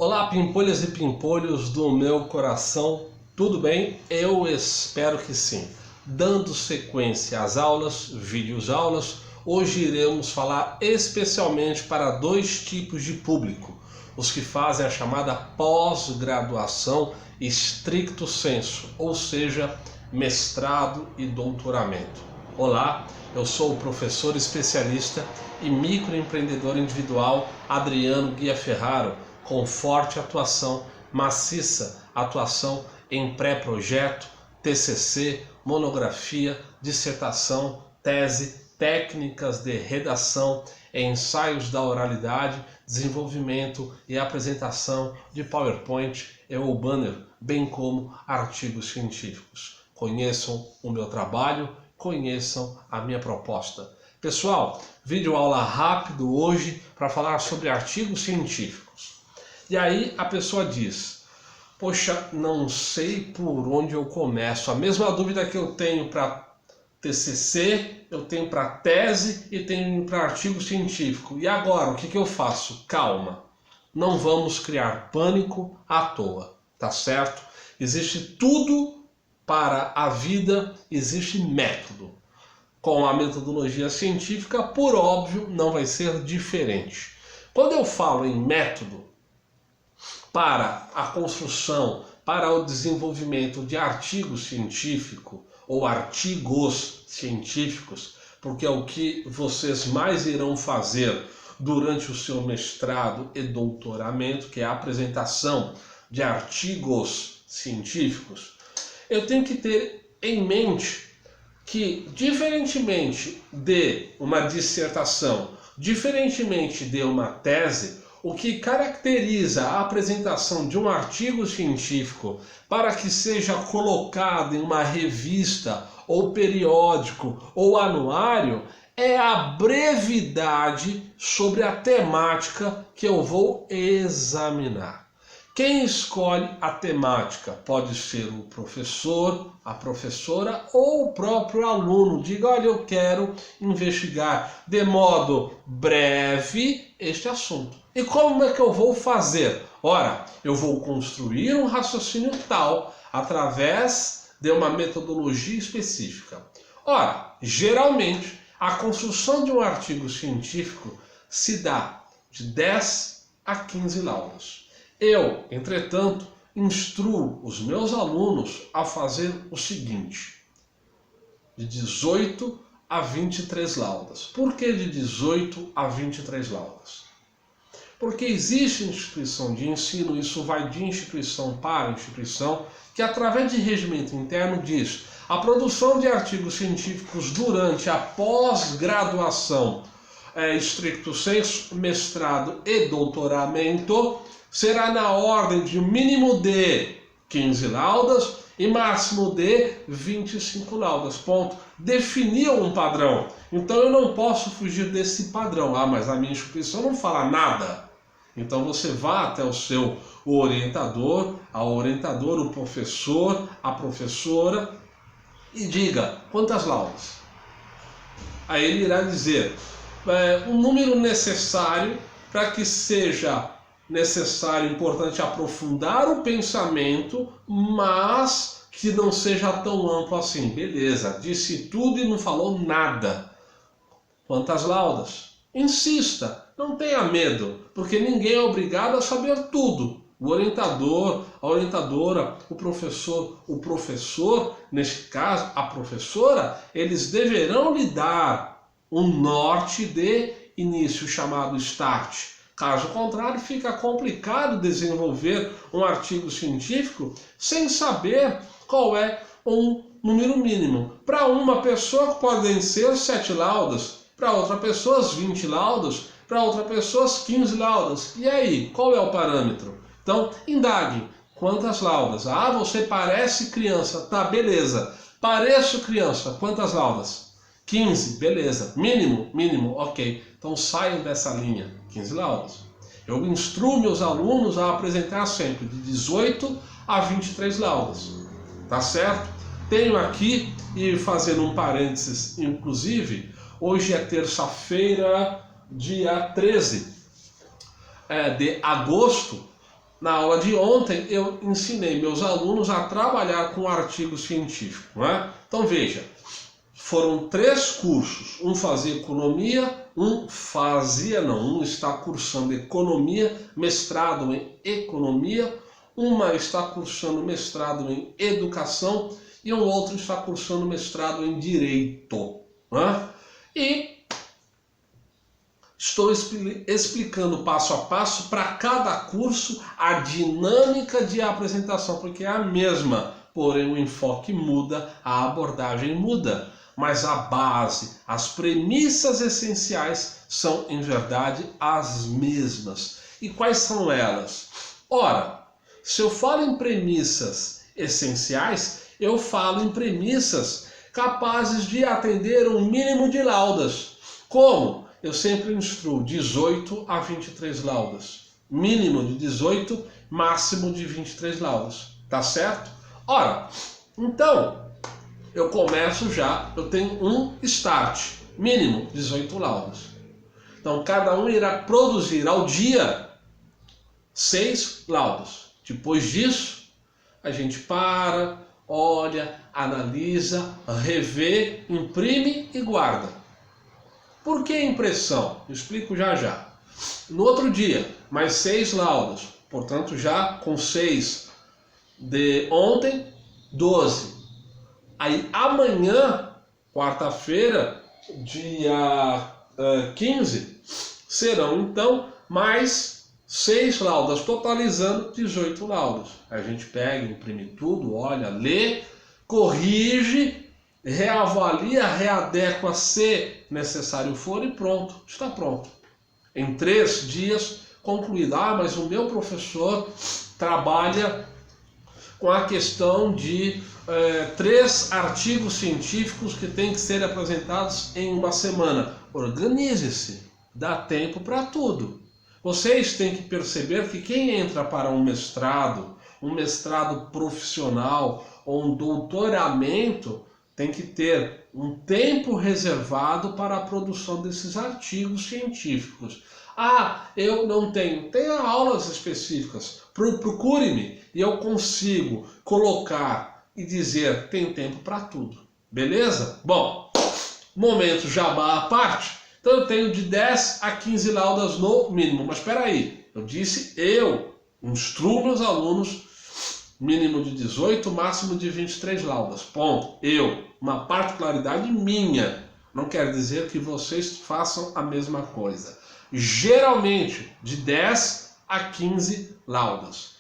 Olá, pimpolhas e pimpolhos do meu coração, tudo bem? Eu espero que sim. Dando sequência às aulas, vídeos-aulas, hoje iremos falar especialmente para dois tipos de público. Os que fazem a chamada pós-graduação stricto sensu, ou seja, mestrado e doutoramento. Olá, eu sou o professor especialista e microempreendedor individual Adriano Guia Ferraro, com forte atuação, maciça atuação em pré-projeto, TCC, monografia, dissertação, tese, técnicas de redação, ensaios da oralidade, desenvolvimento e apresentação de PowerPoint ou banner, bem como artigos científicos. Conheçam o meu trabalho, conheçam a minha proposta. Pessoal, vídeo aula rápido hoje para falar sobre artigos científicos. E aí a pessoa diz, poxa, não sei por onde eu começo. A mesma dúvida que eu tenho para TCC, eu tenho para tese e tenho para artigo científico. E agora, o que eu faço? Calma, não vamos criar pânico à toa, tá certo? Existe tudo para a vida, existe método. Com a metodologia científica, por óbvio, não vai ser diferente. Quando eu falo em método, para a construção, para o desenvolvimento de artigo científico ou artigos científicos, porque é o que vocês mais irão fazer durante o seu mestrado e doutoramento, que é a apresentação de artigos científicos, eu tenho que ter em mente que, diferentemente de uma dissertação, diferentemente de uma tese, o que caracteriza a apresentação de um artigo científico para que seja colocado em uma revista, ou periódico, ou anuário, é a brevidade sobre a temática que eu vou examinar. Quem escolhe a temática pode ser o professor, a professora ou o próprio aluno. Diga, olha, eu quero investigar de modo breve este assunto. E como é que eu vou fazer? Ora, eu vou construir um raciocínio tal através de uma metodologia específica. Ora, geralmente, a construção de um artigo científico se dá de 10 a 15 laudas. Eu, entretanto, instruo os meus alunos a fazer o seguinte, de 18 a 23 laudas. Por que de 18 a 23 laudas? Porque existe instituição de ensino, isso vai de instituição para instituição, que através de regimento interno diz a produção de artigos científicos durante a pós-graduação, stricto sensu, mestrado e doutoramento, será na ordem de mínimo de 15 laudas e máximo de 25 laudas. Ponto. Definiu um padrão. Então eu não posso fugir desse padrão. Ah, mas a minha instituição não fala nada. Então você vá até o seu orientador, a orientadora, o professor, a professora e diga quantas laudas. Aí ele irá dizer o número necessário para que seja necessário, importante aprofundar o pensamento, mas que não seja tão amplo assim. Beleza, disse tudo e não falou nada. Quantas laudas? Insista, não tenha medo, porque ninguém é obrigado a saber tudo. O orientador, a orientadora, o professor, neste caso, a professora, eles deverão lhe dar um norte de início chamado start. Caso contrário, fica complicado desenvolver um artigo científico sem saber qual é um número mínimo. Para uma pessoa podem ser 7 laudas, para outra pessoa 20 laudas, para outra pessoa 15 laudas. E aí, qual é o parâmetro? Então, indague. Quantas laudas? Ah, você parece criança. Tá, beleza. Pareço criança. Quantas laudas? 15, beleza. Mínimo? Mínimo, ok. Então saiam dessa linha. 15 laudas. Eu instruo meus alunos a apresentar sempre de 18 a 23 laudas. Tá certo? Tenho aqui, e fazendo um parênteses, inclusive, hoje é terça-feira, dia 13 de agosto. Na aula de ontem eu ensinei meus alunos a trabalhar com artigo científico, não é? Então veja, foram 3 cursos, um fazia economia, um está cursando economia, mestrado em economia, uma está cursando mestrado em educação e um outro está cursando mestrado em direito, né? E estou explicando passo a passo para cada curso a dinâmica de apresentação, porque é a mesma, porém o enfoque muda, a abordagem muda, mas a base, as premissas essenciais são, em verdade, as mesmas. E quais são elas? Ora, se eu falo em premissas essenciais, eu falo em premissas capazes de atender um mínimo de laudas. Como? Eu sempre instruo 18 a 23 laudas. Mínimo de 18, máximo de 23 laudas. Tá certo? Ora, então, eu começo já, eu tenho um start, mínimo 18 laudas. Então, cada um irá produzir ao dia 6 laudas. Depois disso, a gente para, olha, analisa, revê, imprime e guarda. Por que impressão? Eu explico já já. No outro dia, mais 6 laudas. Portanto, já com 6 de ontem, 12. Aí amanhã, quarta-feira, dia 15, serão então mais 6 laudas, totalizando 18 laudas. A gente pega, imprime tudo, olha, lê, corrige, reavalia, readequa se necessário for e pronto, está pronto. Em 3 dias, concluído. Ah, mas o meu professor trabalha com a questão de 3 artigos científicos que têm que ser apresentados em uma semana. Organize-se, dá tempo para tudo. Vocês têm que perceber que quem entra para um mestrado profissional ou um doutoramento, tem que ter um tempo reservado para a produção desses artigos científicos. Ah, eu não tenho. Tenha aulas específicas. Procure-me e eu consigo colocar e dizer tem tempo para tudo. Beleza? Bom, momento jabá à parte. Então eu tenho de 10 a 15 laudas no mínimo. Mas espera aí, eu disse eu instruo meus alunos mínimo de 18, máximo de 23 laudas. Ponto. Eu. Uma particularidade minha. Não quer dizer que vocês façam a mesma coisa. Geralmente, de 10 a 15 laudas.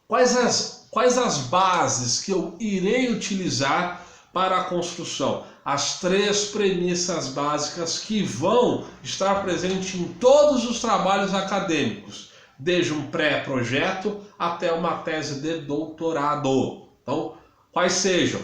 Quais as bases que eu irei utilizar para a construção? As 3 premissas básicas que vão estar presentes em todos os trabalhos acadêmicos, desde um pré-projeto até uma tese de doutorado. Então, quais sejam?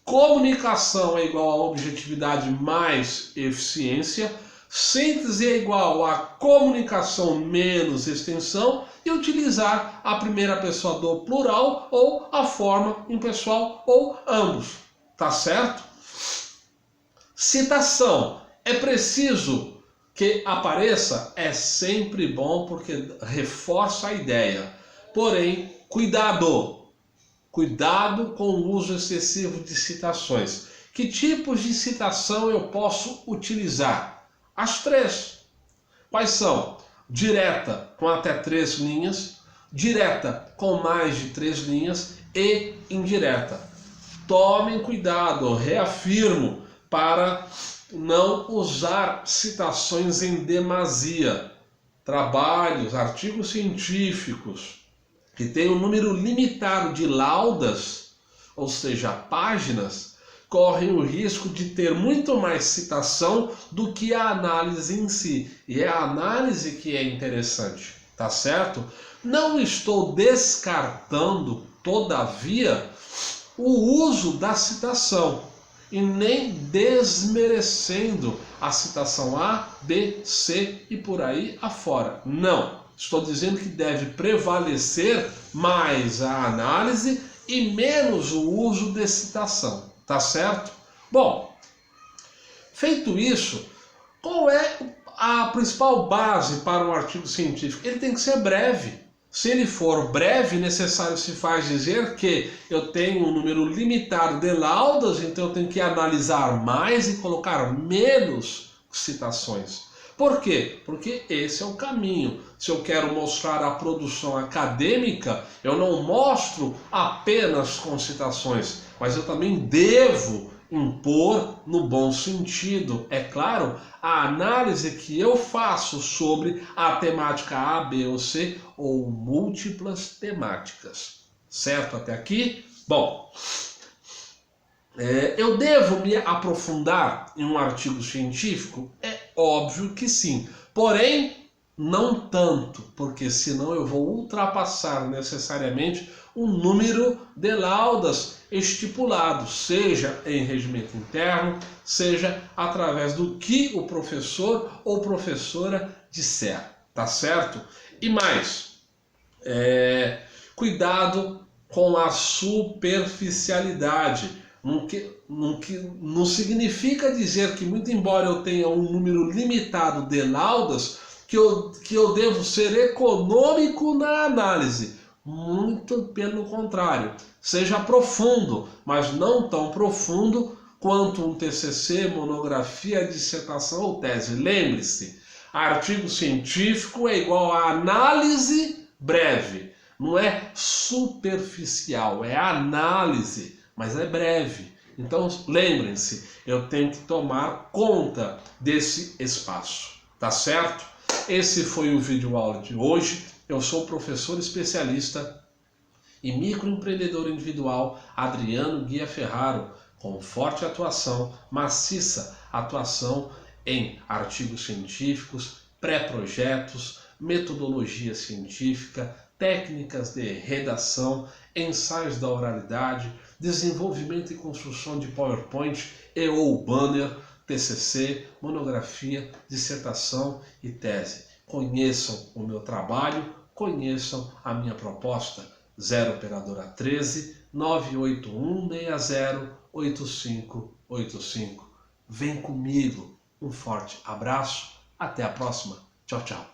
Comunicação é igual a objetividade mais eficiência, síntese é igual a comunicação menos extensão e utilizar a primeira pessoa do plural ou a forma impessoal ou ambos. Tá certo? Citação. É preciso que apareça? É sempre bom porque reforça a ideia. Porém, cuidado! Cuidado com o uso excessivo de citações. Que tipos de citação eu posso utilizar? As 3. Quais são? Direta, com até 3 linhas. Direta, com mais de 3 linhas. E indireta. Tomem cuidado, reafirmo, para não usar citações em demasia. Trabalhos, artigos científicos que tem um número limitado de laudas, ou seja, páginas, correm o risco de ter muito mais citação do que a análise em si. E é a análise que é interessante, tá certo? Não estou descartando, todavia, o uso da citação e nem desmerecendo a citação A, B, C e por aí afora. Não. Estou dizendo que deve prevalecer mais a análise e menos o uso de citação. Tá certo? Bom, feito isso, qual é a principal base para um artigo científico? Ele tem que ser breve. Se ele for breve, necessário se faz dizer que eu tenho um número limitado de laudas, então eu tenho que analisar mais e colocar menos citações. Por quê? Porque esse é o caminho. Se eu quero mostrar a produção acadêmica, eu não mostro apenas com citações, mas eu também devo impor no bom sentido, é claro, a análise que eu faço sobre a temática A, B ou C ou múltiplas temáticas. Certo até aqui? Bom, eu devo me aprofundar em um artigo científico? É óbvio que sim. Porém, não tanto, porque senão eu vou ultrapassar necessariamente o número de laudas estipulado, seja em regimento interno, seja através do que o professor ou professora disser, tá certo? E mais, cuidado com a superficialidade. Não significa dizer que, muito embora eu tenha um número limitado de laudas, que eu devo ser econômico na análise. Muito pelo contrário. Seja profundo, mas não tão profundo quanto um TCC, monografia, dissertação ou tese. Lembre-se, artigo científico é igual a análise breve. Não é superficial, é análise, mas é breve. Então, lembrem-se, eu tenho que tomar conta desse espaço, tá certo? Esse foi o vídeo aula de hoje. Eu sou professor especialista e microempreendedor individual Adriano Guia Ferraro, com forte atuação, maciça atuação em artigos científicos, pré-projetos, metodologia científica, técnicas de redação, ensaios da oralidade, desenvolvimento e construção de PowerPoint e ou banner, TCC, monografia, dissertação e tese. Conheçam o meu trabalho, conheçam a minha proposta. 0 operadora 13 981 60 8585. Vem comigo. Um forte abraço. Até a próxima. Tchau, tchau.